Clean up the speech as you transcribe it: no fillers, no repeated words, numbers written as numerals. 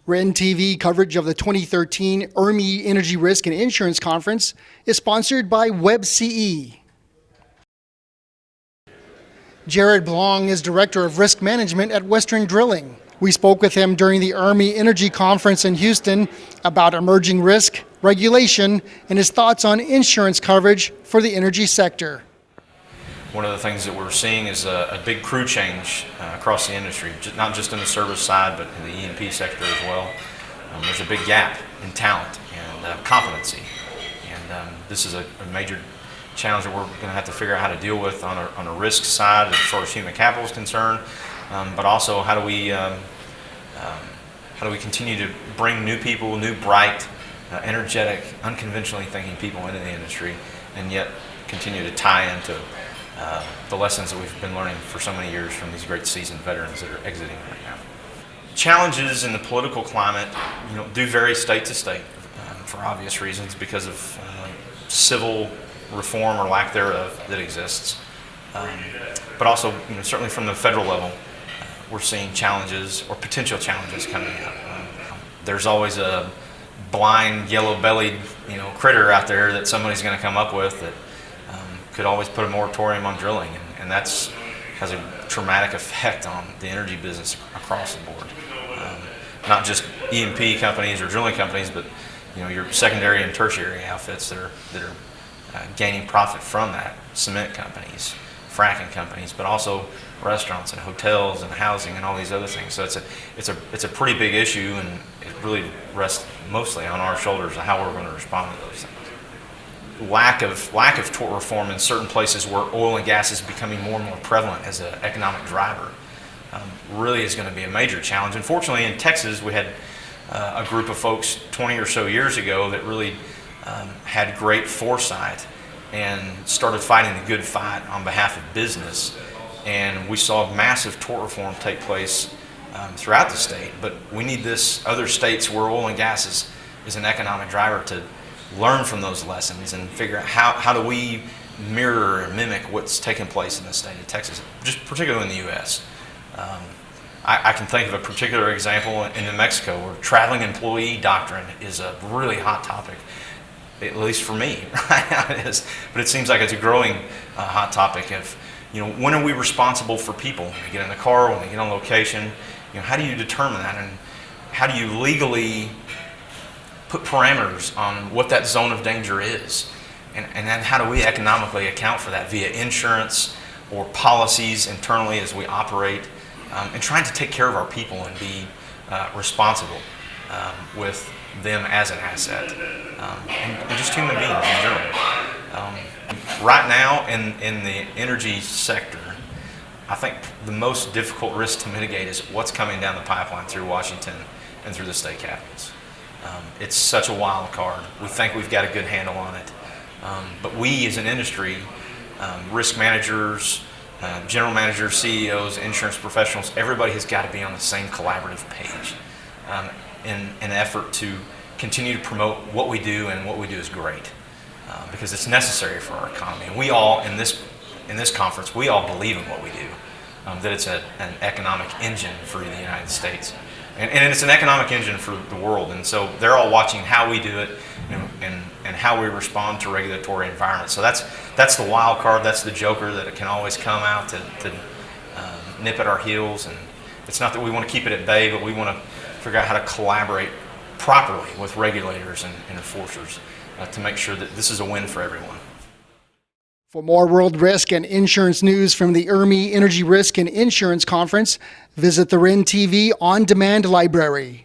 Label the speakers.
Speaker 1: REN TV coverage of the 2013 IRMI Energy Risk and Insurance Conference is sponsored by WebCE. Jared Blong is Director of Risk Management at Western Drilling. We spoke with him during the IRMI Energy Conference in Houston about emerging risk, regulation, and his thoughts on insurance coverage for the energy sector.
Speaker 2: One of the things that we're seeing is a big crew change across the industry, not just in the service side, but in the E&P sector as well. There's a big gap in talent and competency, and this is a major challenge that we're going to have to figure out how to deal with on a risk side as far as human capital is concerned, but also how do we continue to bring new people, new, bright, energetic, unconventionally thinking people into the industry, and yet continue to tie into the lessons that we've been learning for so many years from these great seasoned veterans that are exiting right now. Challenges in the political climate, do vary state to state for obvious reasons because of civil reform or lack thereof that exists. But also, certainly from the federal level, we're seeing challenges or potential challenges coming up. There's always a blind, yellow-bellied, critter out there that somebody's going to come up with that could always put a moratorium on drilling, and that's has a traumatic effect on the energy business across the board. Not just E&P companies or drilling companies, but your secondary and tertiary outfits that are gaining profit from that. Cement companies, fracking companies, but also restaurants and hotels and housing and all these other things. So it's a pretty big issue, and it really rests mostly on our shoulders of how we're going to respond to those things. Lack of tort reform in certain places where oil and gas is becoming more and more prevalent as an economic driver really is going to be a major challenge. Unfortunately, in Texas, we had a group of folks 20 or so years ago that really had great foresight and started fighting the good fight on behalf of business. And we saw massive tort reform take place throughout the state. But we need other states where oil and gas is an economic driver to learn from those lessons and figure out how do we mirror and mimic what's taking place in the state of Texas, just particularly in the U.S. I can think of a particular example in New Mexico where traveling employee doctrine is a really hot topic, at least for me right now it is, but it seems like it's a growing hot topic of, when are we responsible for people? When they get in the car, when they get on location, how do you determine that, and how do you legally put parameters on what that zone of danger is, and then how do we economically account for that via insurance or policies internally as we operate, and trying to take care of our people and be responsible with them as an asset, and just human beings in general. Right now in the energy sector, I think the most difficult risk to mitigate is what's coming down the pipeline through Washington and through the state capitals. It's such a wild card. We think we've got a good handle on it, but we as an industry, risk managers, general managers, CEOs, insurance professionals, everybody has got to be on the same collaborative page in an effort to continue to promote what we do, and what we do is great because it's necessary for our economy. And we all, in this conference, we all believe in what we do, that it's an economic engine for the United States. And it's an economic engine for the world, and so they're all watching how we do it and how we respond to regulatory environments. So that's the wild card, that's the joker that it can always come out to nip at our heels. And it's not that we want to keep it at bay, but we want to figure out how to collaborate properly with regulators and enforcers to make sure that this is a win for everyone.
Speaker 1: For more world risk and insurance news from the IRMI Energy Risk and Insurance Conference, visit the REN TV On Demand Library.